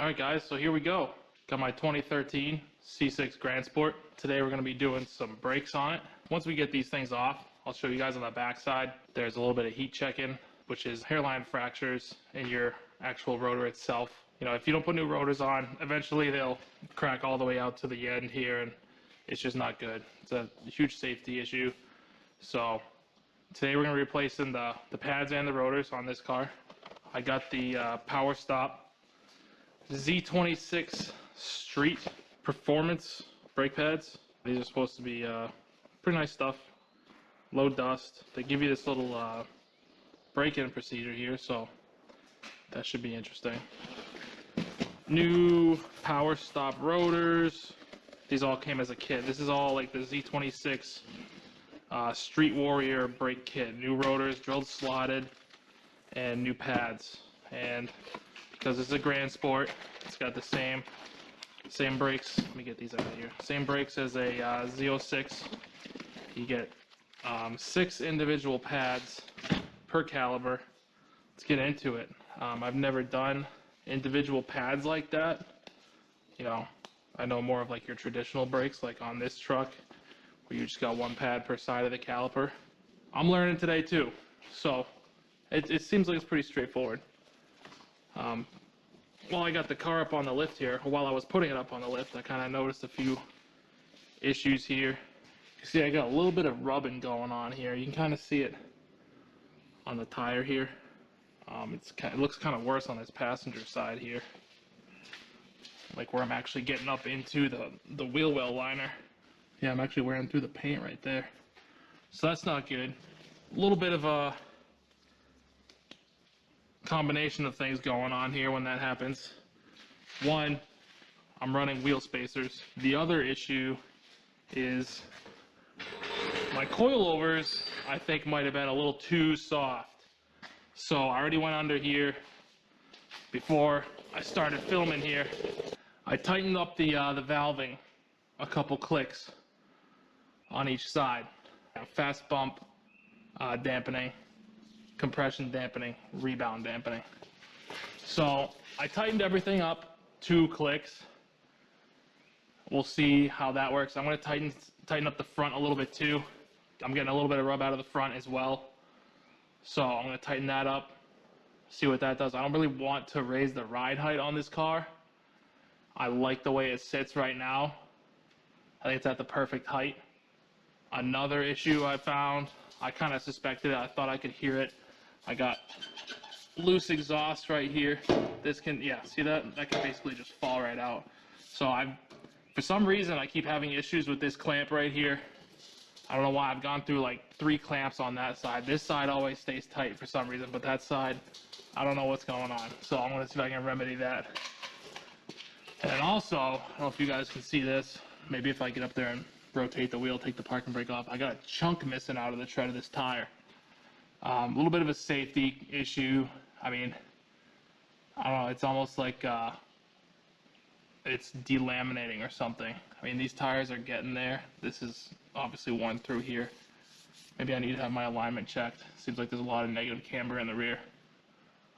Alright guys, so here we go. Got my 2013 C6 Grand Sport. Today we're going to be doing some brakes on it. Once we get these things off, I'll show you guys on the back side. There's a little bit of heat checking, which is hairline fractures in your actual rotor itself. You know, if you don't put new rotors on, eventually they'll crack all the way out to the end here, and it's just not good. It's a huge safety issue. So today we're going to be replacing the pads and the rotors on this car. I got the Power Stop Z26 Street Performance brake pads. These are supposed to be pretty nice stuff, low dust. They give you this little break-in procedure here, so that should be interesting. New Power Stop rotors. These all came as a kit. This is all like the Z26 Street Warrior brake kit. New rotors, drilled, slotted, and new pads. And because it's a Grand Sport, it's got the same brakes. Let me get these out of here. Same brakes as a Z06. You get 6 individual pads per caliber. Let's get into it. I've never done individual pads like that. You know, I know more of like your traditional brakes, like on this truck, where you just got one pad per side of the caliper. I'm learning today too, so it seems like it's pretty straightforward. While I got the car up on the lift here, while I was putting it up on the lift, I kind of noticed a few issues here. You see, I got a little bit of rubbing going on here. You can kind of see it on the tire here. It looks kind of worse on this passenger side here, like where I'm actually getting up into the wheel well liner. Yeah, I'm actually wearing through the paint right there, so that's not good. A little bit of a combination of things going on here when that happens. One, I'm running wheel spacers. The other issue is my coilovers, I think, might have been a little too soft. So I already went under here before I started filming here. I tightened up the valving a couple clicks on each side. Fast bump dampening, compression dampening, rebound dampening. So I tightened everything up 2 clicks. We'll see how that works. I'm going to tighten up the front a little bit too. I'm getting a little bit of rub out of the front as well. So I'm going to tighten that up, see what that does. I don't really want to raise the ride height on this car. I like the way it sits right now. I think it's at the perfect height. Another issue I found, I kind of suspected it. I thought I could hear it. I got loose exhaust right here. This can, yeah, see that? That can basically just fall right out. So for some reason, I keep having issues with this clamp right here. I don't know why. I've gone through like 3 clamps on that side. This side always stays tight for some reason, but that side, I don't know what's going on. So I'm gonna see if I can remedy that. And then also, I don't know if you guys can see this. Maybe if I get up there and rotate the wheel, take the parking brake off, I got a chunk missing out of the tread of this tire. A little bit of a safety issue. I mean, I don't know, it's almost like it's delaminating or something. I mean, these tires are getting there. This is obviously worn through here. Maybe I need to have my alignment checked. Seems like there's a lot of negative camber in the rear.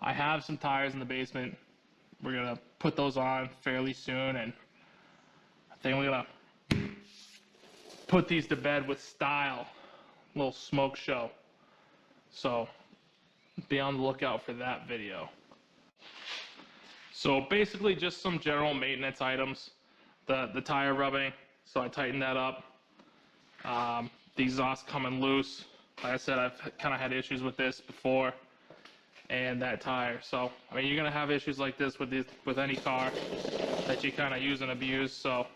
I have some tires in the basement. We're gonna put those on fairly soon, and I think we're gonna put these to bed with style. A little smoke show. So be on the lookout for that video. So basically just some general maintenance items. The tire rubbing, so I tightened that up. The exhaust coming loose. Like I said, I've kind of had issues with this before. And that tire. So I mean, you're gonna have issues like this with any car that you kind of use and abuse. So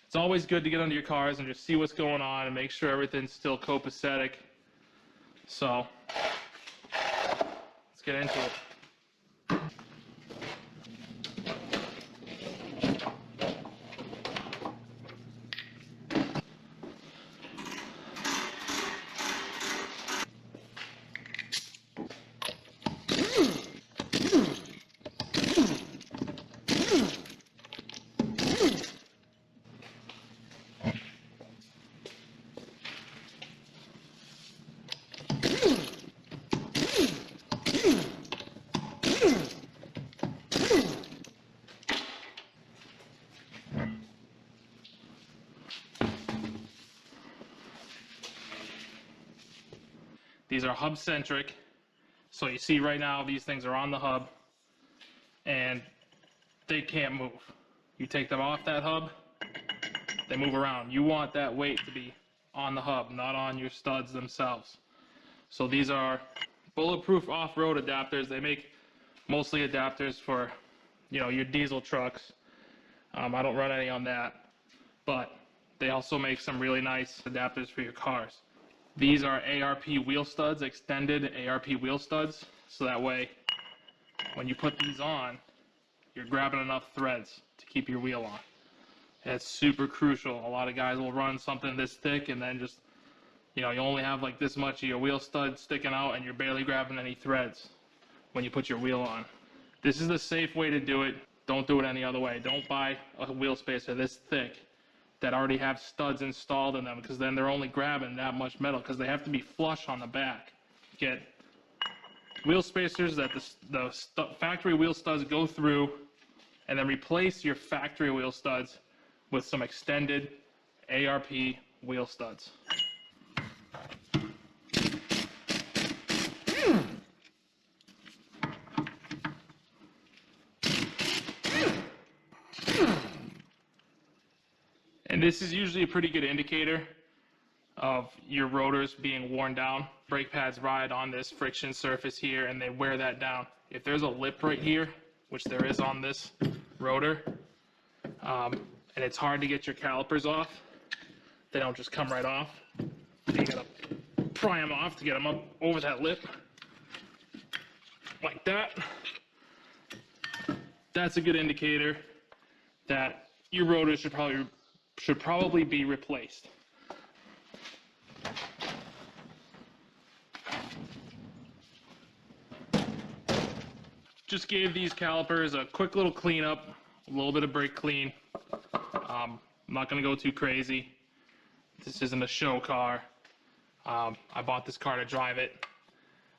it's always good to get under your cars and just see what's going on and make sure everything's still copacetic. So let's get into it. These are hub centric. So you see right now these things are on the hub and they can't move. You take them off that hub, they move around. You want that weight to be on the hub, not on your studs themselves. So these are bulletproof off-road adapters. They make mostly adapters for, your diesel trucks. I don't run any on that, but they also make some really nice adapters for your cars. These are ARP wheel studs, extended ARP wheel studs, so that way when you put these on, you're grabbing enough threads to keep your wheel on. It's super crucial. A lot of guys will run something this thick and then just, you only have like this much of your wheel stud sticking out and you're barely grabbing any threads when you put your wheel on. This is the safe way to do it. Don't do it any other way. Don't buy a wheel spacer this thick that already have studs installed in them, because then they're only grabbing that much metal, because they have to be flush on the back. Get wheel spacers that the factory wheel studs go through, and then replace your factory wheel studs with some extended ARP wheel studs. And this is usually a pretty good indicator of your rotors being worn down. Brake pads ride on this friction surface here and they wear that down. If there's a lip right here, which there is on this rotor, and it's hard to get your calipers off, they don't just come right off. You gotta pry them off to get them up over that lip, like that. That's a good indicator that your rotors should probably be replaced. Just gave these calipers a quick little cleanup, a little bit of brake clean. I'm not gonna go too crazy. This isn't a show car. I bought this car to drive it,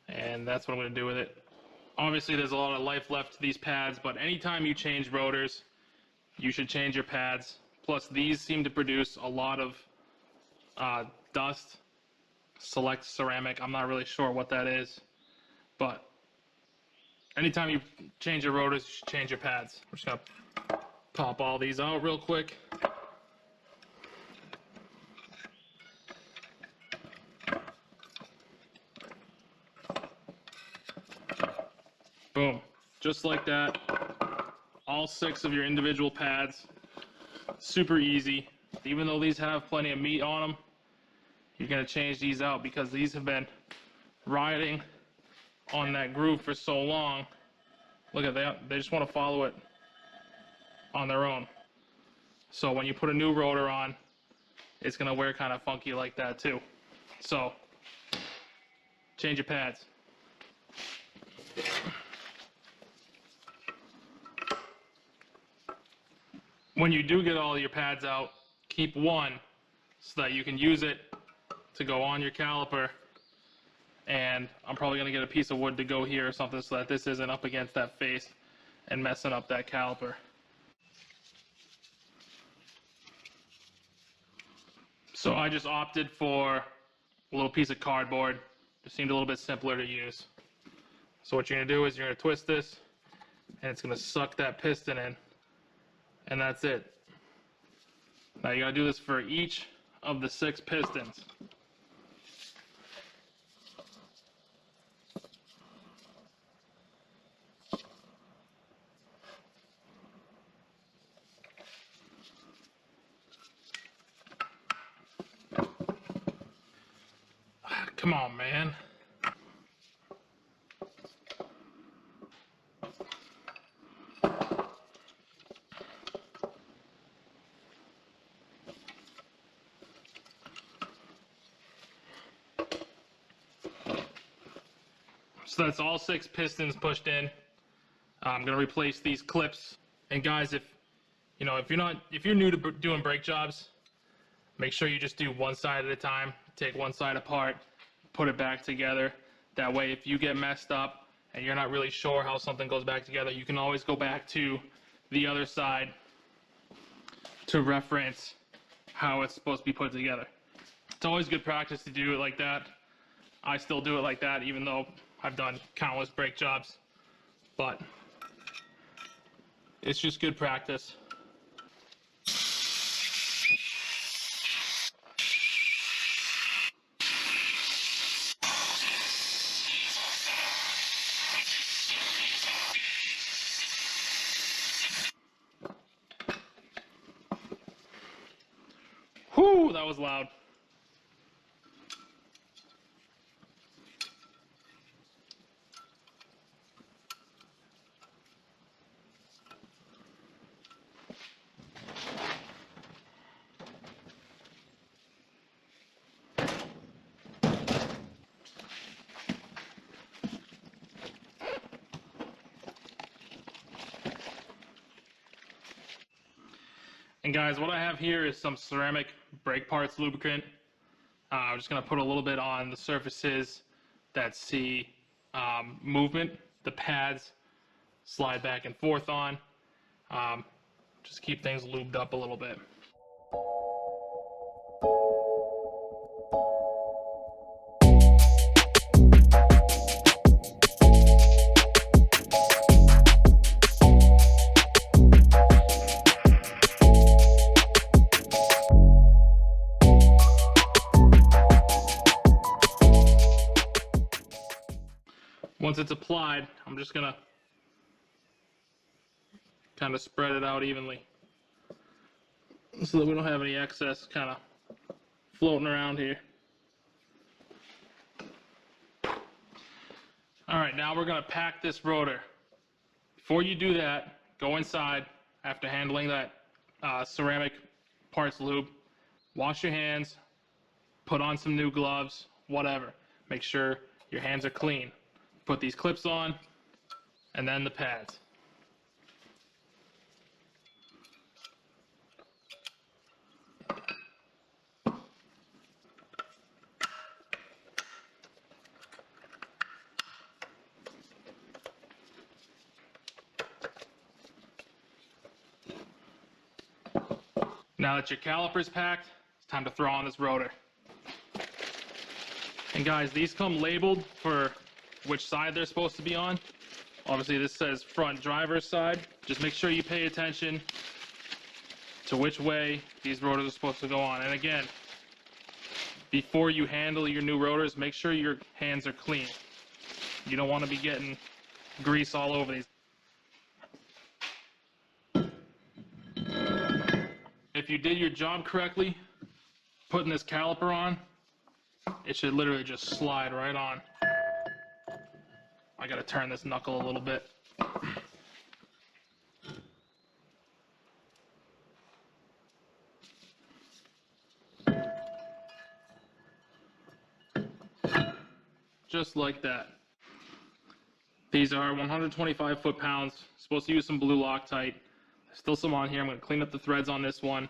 and that's what I'm gonna do with it. Obviously there's a lot of life left to these pads, but anytime you change rotors, you should change your pads. Plus these seem to produce a lot of dust, select ceramic. I'm not really sure what that is, but anytime you change your rotors, you should change your pads. We're just gonna pop all these out real quick. Boom, just like that. All 6 of your individual pads. Super easy. Even though these have plenty of meat on them, you're gonna change these out because these have been riding on that groove for so long. Look at that, they just want to follow it on their own. So when you put a new rotor on, it's gonna wear kind of funky like that too. So change your pads. When you do get all your pads out, keep one so that you can use it to go on your caliper. And I'm probably gonna get a piece of wood to go here or something so that this isn't up against that face and messing up that caliper. So I just opted for a little piece of cardboard. Just seemed a little bit simpler to use. So what you're gonna do is you're gonna twist this and it's gonna suck that piston in, and that's it. Now you gotta do this for each of the 6 pistons. Come on, man. So that's all 6 pistons pushed in. I'm gonna replace these clips. And guys, if you're new to doing brake jobs, make sure you just do one side at a time. Take one side apart, put it back together. That way, if you get messed up and you're not really sure how something goes back together, you can always go back to the other side to reference how it's supposed to be put together. It's always good practice to do it like that. I still do it like that, even though I've done countless brake jobs. But it's just good practice. Whew, that was loud. And guys, what I have here is some ceramic brake parts lubricant. I'm just going to put a little bit on the surfaces that see movement. The pads slide back and forth on. Just keep things lubed up a little bit. Once it's applied, I'm just gonna kind of spread it out evenly so that we don't have any excess kind of floating around here. All right, now we're gonna pack this rotor. Before you do that, go inside after handling that ceramic parts lube, wash your hands, put on some new gloves, whatever. Make sure your hands are clean. Put these clips on, and then the pads. Now that your caliper's packed, it's time to throw on this rotor. And guys, these come labeled for which side they're supposed to be on. Obviously this says front driver's side. Just make sure you pay attention to which way these rotors are supposed to go on. And again, before you handle your new rotors, make sure your hands are clean. You don't want to be getting grease all over these. If you did your job correctly, putting this caliper on, it should literally just slide right on. I gotta turn this knuckle a little bit. Just like that. These are 125 foot-pounds. Supposed to use some blue Loctite. There's still some on here. I'm gonna clean up the threads on this one.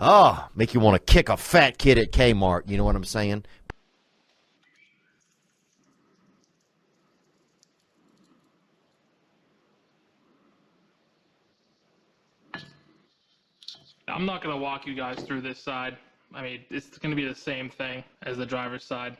Oh, make you want to kick a fat kid at Kmart. You know what I'm saying? I'm not going to walk you guys through this side. I mean, it's going to be the same thing as the driver's side.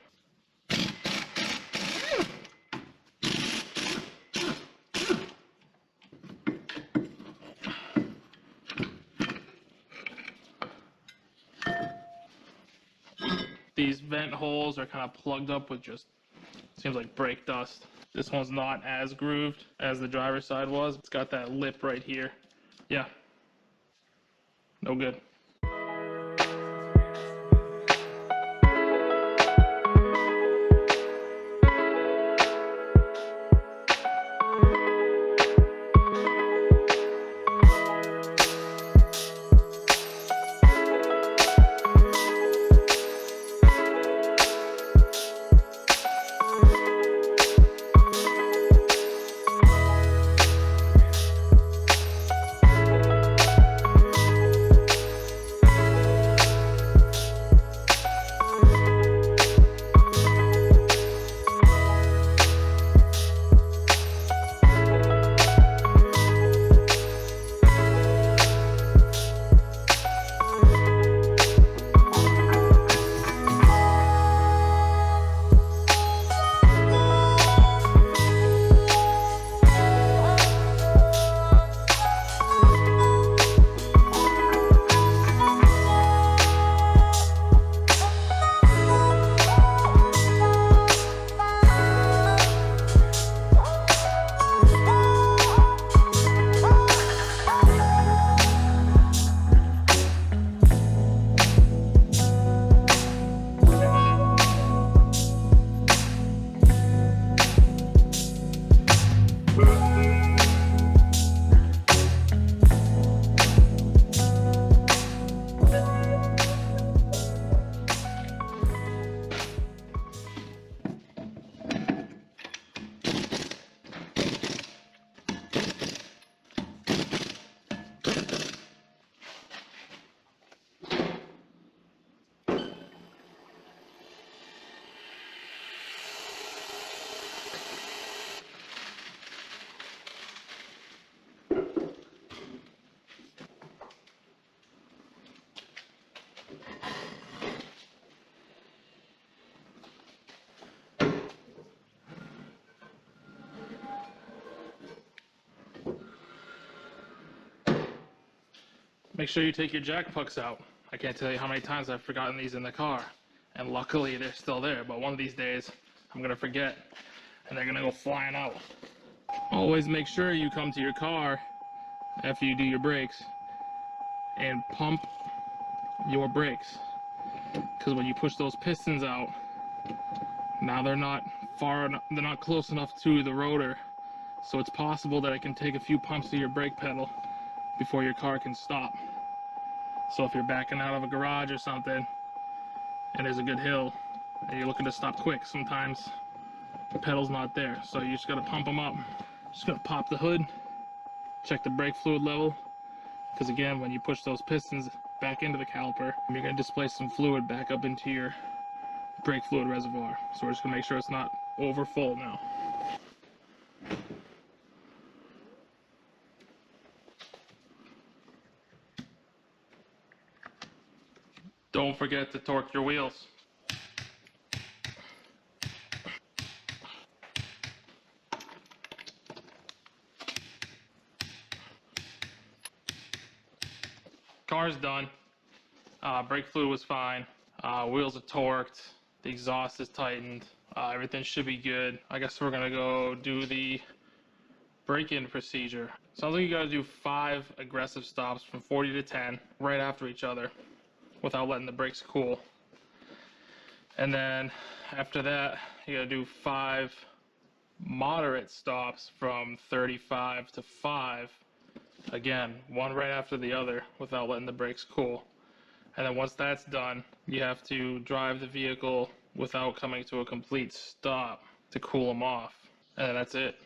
These vent holes are kind of plugged up with just, seems like brake dust. This one's not as grooved as the driver's side was. It's got that lip right here. Yeah, no good. Make sure you take your jack pucks out. I can't tell you how many times I've forgotten these in the car. And luckily they're still there, but one of these days I'm gonna forget and they're gonna go flying out. Always make sure you come to your car after you do your brakes and pump your brakes. Because when you push those pistons out, now they're not they're not close enough to the rotor. So it's possible that it can take a few pumps of your brake pedal before your car can stop. So if you're backing out of a garage or something and there's a good hill and you're looking to stop quick, sometimes the pedal's not there. So you just gotta pump them up. Just gonna pop the hood, check the brake fluid level, because again, when you push those pistons back into the caliper, you're gonna displace some fluid back up into your brake fluid reservoir. So we're just gonna make sure it's not over full now. Don't forget to torque your wheels. Car's done. Brake fluid was fine. Wheels are torqued. The exhaust is tightened. Everything should be good. I guess we're gonna go do the break-in procedure. Sounds like you gotta do 5 aggressive stops from 40 to 10 right after each other without letting the brakes cool. And then after that, you gotta do 5 moderate stops from 35 to 5. Again, one right after the other without letting the brakes cool. And then once that's done, you have to drive the vehicle without coming to a complete stop to cool them off. And then that's it.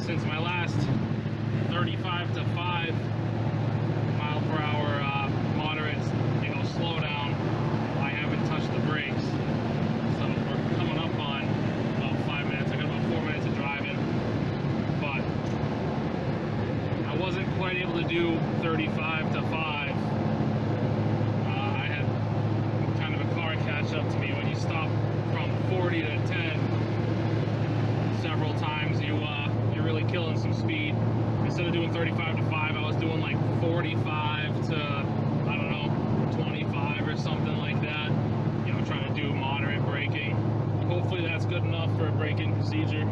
since my last 35 to 5 mile per hour moderate, slowdown, I haven't touched the brakes. So we're coming up on about 5 minutes. I got about 4 minutes of driving, but I wasn't quite able to do 35 to 5. I had kind of a car catch up to me. When you stop from 40 to 10 several times, you're really killing some speed. Instead of doing 35 to 5, I was doing like 45 to, I don't know, 25 or something like that. Trying to do moderate braking. Hopefully that's good enough for a braking procedure.